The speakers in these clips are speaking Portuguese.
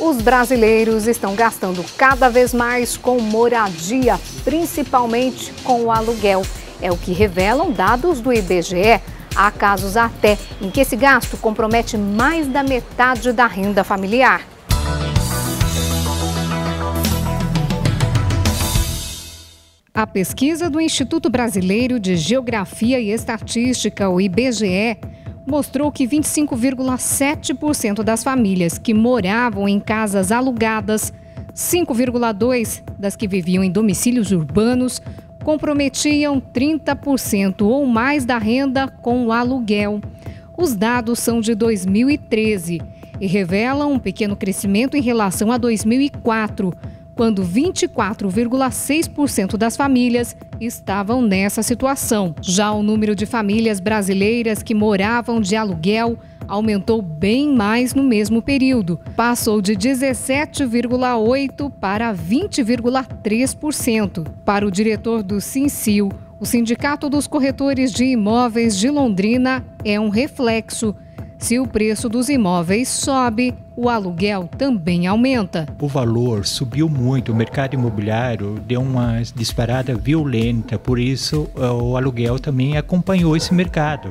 Os brasileiros estão gastando cada vez mais com moradia, principalmente com o aluguel. É o que revelam dados do IBGE. Há casos até em que esse gasto compromete mais da metade da renda familiar. A pesquisa do Instituto Brasileiro de Geografia e Estatística, o IBGE, mostrou que 25,7% das famílias que moravam em casas alugadas, 5,2% das que viviam em domicílios urbanos, comprometiam 30% ou mais da renda com o aluguel. Os dados são de 2013 e revelam um pequeno crescimento em relação a 2004, quando 24,6% das famílias estavam nessa situação. Já o número de famílias brasileiras que moravam de aluguel aumentou bem mais no mesmo período. Passou de 17,8% para 20,3%. Para o diretor do Sincil, o Sindicato dos Corretores de Imóveis de Londrina é um reflexo. Se o preço dos imóveis sobe, o aluguel também aumenta. O valor subiu muito, o mercado imobiliário deu uma disparada violenta, por isso o aluguel também acompanhou esse mercado.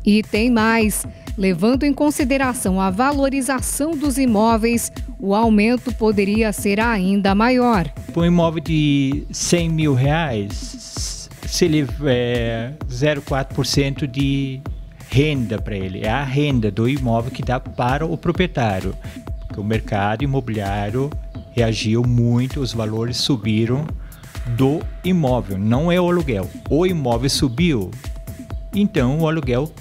E tem mais. Levando em consideração a valorização dos imóveis, o aumento poderia ser ainda maior. Um imóvel de R$100 mil, se ele 0,4% de renda para ele, é a renda do imóvel que dá para o proprietário. O mercado imobiliário reagiu muito, os valores subiram do imóvel, não é o aluguel. O imóvel subiu, então o aluguel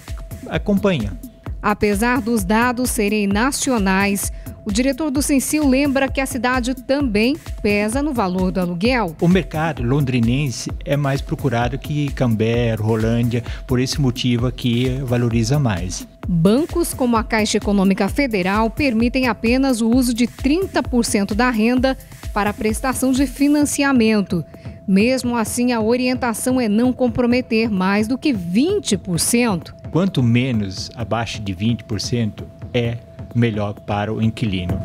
acompanha. Apesar dos dados serem nacionais, o diretor do Sincil lembra que a cidade também pesa no valor do aluguel. O mercado londrinense é mais procurado que Cambé, Rolândia, por esse motivo aqui valoriza mais. Bancos como a Caixa Econômica Federal permitem apenas o uso de 30% da renda para a prestação de financiamento. Mesmo assim, a orientação é não comprometer mais do que 20%. Quanto menos abaixo de 20% é melhor para o inquilino.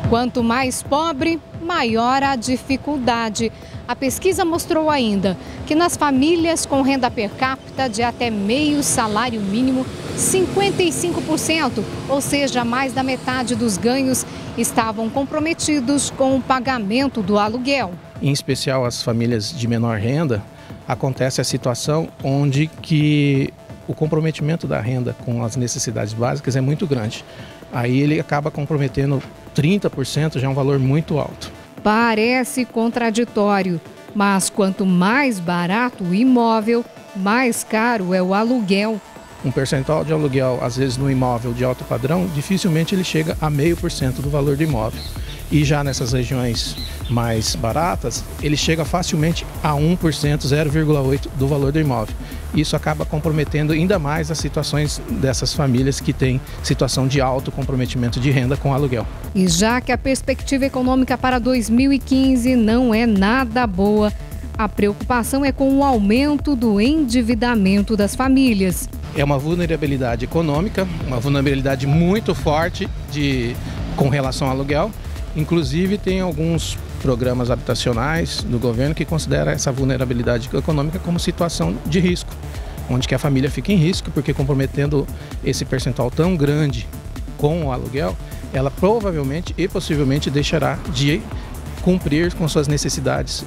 Quanto mais pobre, maior a dificuldade. A pesquisa mostrou ainda que nas famílias com renda per capita de até meio salário mínimo, 55%, ou seja, mais da metade dos ganhos, estavam comprometidos com o pagamento do aluguel. Em especial as famílias de menor renda, acontece a situação onde que o comprometimento da renda com as necessidades básicas é muito grande. Aí ele acaba comprometendo 30%, já é um valor muito alto. Parece contraditório, mas quanto mais barato o imóvel, mais caro é o aluguel. Um percentual de aluguel, às vezes no imóvel de alto padrão, dificilmente ele chega a 0,5% do valor do imóvel. E já nessas regiões mais baratas, ele chega facilmente a 1%, 0,8% do valor do imóvel. Isso acaba comprometendo ainda mais as situações dessas famílias que têm situação de alto comprometimento de renda com aluguel. E já que a perspectiva econômica para 2015 não é nada boa, a preocupação é com o aumento do endividamento das famílias. É uma vulnerabilidade econômica, uma vulnerabilidade muito forte com relação ao aluguel. Inclusive, tem alguns programas habitacionais do governo que consideram essa vulnerabilidade econômica como situação de risco, onde que a família fica em risco, porque comprometendo esse percentual tão grande com o aluguel, ela provavelmente e possivelmente deixará de cumprir com suas necessidades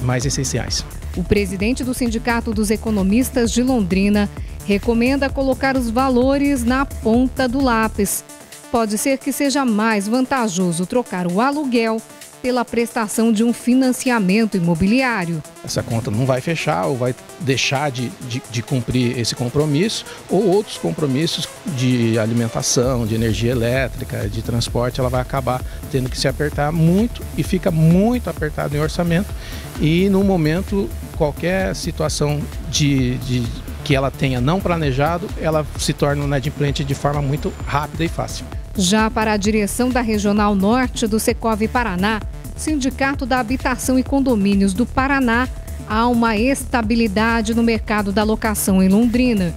mais essenciais. O presidente do Sindicato dos Economistas de Londrina recomenda colocar os valores na ponta do lápis. Pode ser que seja mais vantajoso trocar o aluguel pela prestação de um financiamento imobiliário. Essa conta não vai fechar ou vai deixar de cumprir esse compromisso, ou outros compromissos de alimentação, de energia elétrica, de transporte, ela vai acabar tendo que se apertar muito e fica muito apertado em orçamento. E no momento, qualquer situação que ela tenha não planejado, ela se torna inadimplente de forma muito rápida e fácil. Já para a direção da Regional Norte do Secov Paraná, Sindicato da Habitação e Condomínios do Paraná, há uma estabilidade no mercado da locação em Londrina.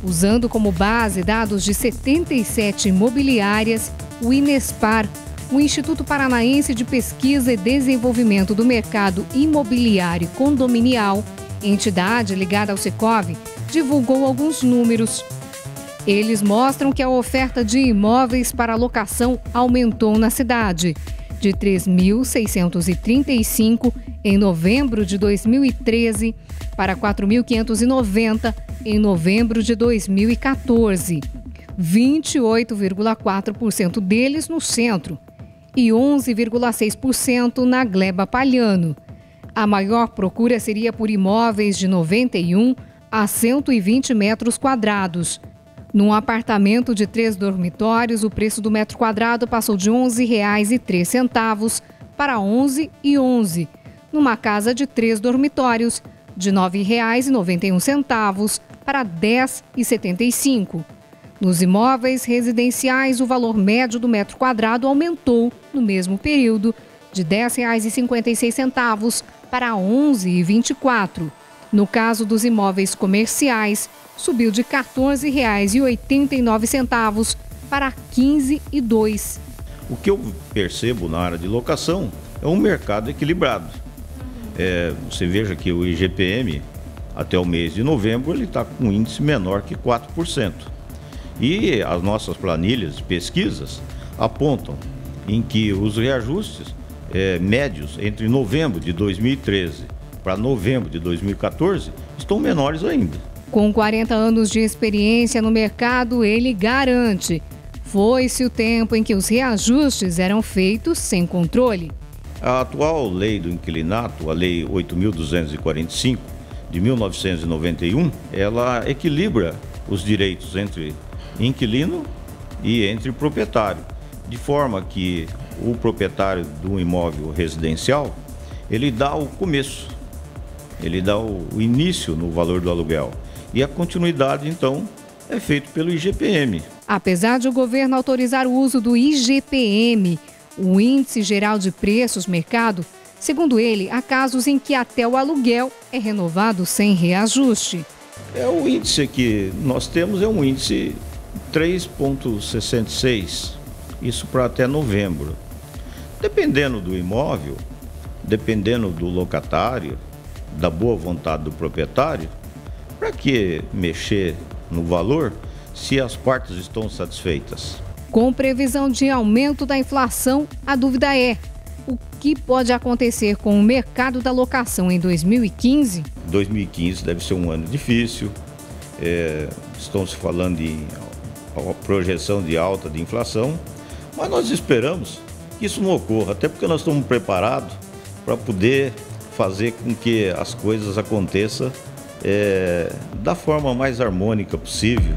Usando como base dados de 77 imobiliárias, o Inespar, o Instituto Paranaense de Pesquisa e Desenvolvimento do Mercado Imobiliário Condominial, entidade ligada ao Sicoob, divulgou alguns números. Eles mostram que a oferta de imóveis para locação aumentou na cidade, de 3.635 em novembro de 2013 para 4.590 em novembro de 2014. 28,4% deles no centro e 11,6% na Gleba Palhano. A maior procura seria por imóveis de 91 a 120 metros quadrados. Num apartamento de 3 dormitórios, o preço do metro quadrado passou de R$ 11,03 para R$ 11,11. Numa casa de 3 dormitórios, de R$ 9,91 para R$ 10,75. Nos imóveis residenciais, o valor médio do metro quadrado aumentou, no mesmo período, de R$ 10,56 para R$ 11,24. No caso dos imóveis comerciais, subiu de R$ 14,89 para R$ 15,02. O que eu percebo na área de locação é um mercado equilibrado. Você veja que o IGPM, até o mês de novembro, ele está com um índice menor que 4%. E as nossas planilhas de pesquisas apontam em que os reajustes médios entre novembro de 2013 para novembro de 2014 estão menores ainda. Com 40 anos de experiência no mercado, ele garante: foi-se o tempo em que os reajustes eram feitos sem controle. A atual lei do inquilinato, a Lei 8.245 de 1991, ela equilibra os direitos entre inquilino e entre proprietário, de forma que o proprietário de um imóvel residencial, ele dá o começo, ele dá o início no valor do aluguel. E a continuidade, então, é feita pelo IGPM. Apesar de o governo autorizar o uso do IGPM, o Índice Geral de Preços Mercado, segundo ele, há casos em que até o aluguel é renovado sem reajuste. O índice que nós temos é um índice 3,66, isso para até novembro. Dependendo do imóvel, dependendo do locatário, da boa vontade do proprietário, para que mexer no valor se as partes estão satisfeitas? Com previsão de aumento da inflação, a dúvida é: o que pode acontecer com o mercado da locação em 2015? 2015 deve ser um ano difícil, estão se falando de projeção de alta de inflação, mas nós esperamos que isso não ocorra, até porque nós estamos preparados para poder fazer com que as coisas aconteçam da forma mais harmônica possível.